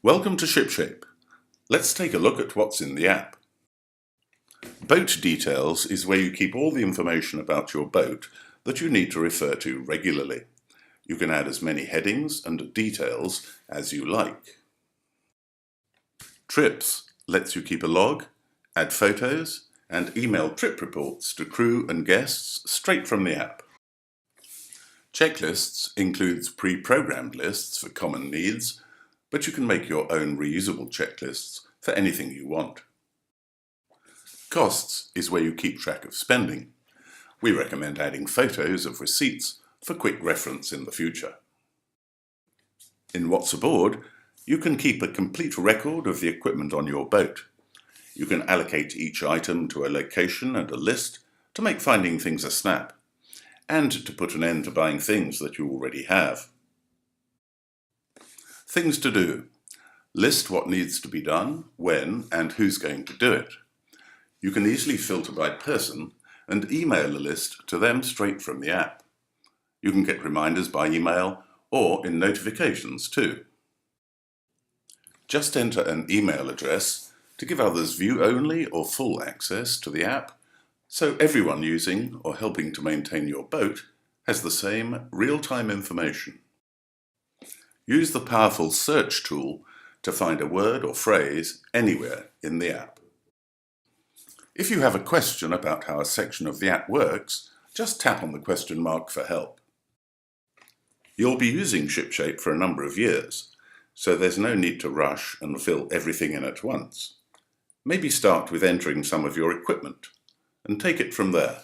Welcome to ShipShape. Let's take a look at what's in the app. Boat Details is where you keep all the information about your boat that you need to refer to regularly. You can add as many headings and details as you like. Trips lets you keep a log, add photos, and email trip reports to crew and guests straight from the app. Checklists includes pre-programmed lists for common needs, but you can make your own reusable checklists for anything you want. Costs is where you keep track of spending. We recommend adding photos of receipts for quick reference in the future. In What's Aboard, you can keep a complete record of the equipment on your boat. You can allocate each item to a location and a list to make finding things a snap, and to put an end to buying things that you already have. Things to do. List what needs to be done, when, and who's going to do it. You can easily filter by person and email a list to them straight from the app. You can get reminders by email or in notifications too. Just enter an email address to give others view-only or full access to the app, so everyone using or helping to maintain your boat has the same real-time information. Use the powerful search tool to find a word or phrase anywhere in the app. If you have a question about how a section of the app works, just tap on the question mark for help. You'll be using ShipShape for a number of years, so there's no need to rush and fill everything in at once. Maybe start with entering some of your equipment and take it from there.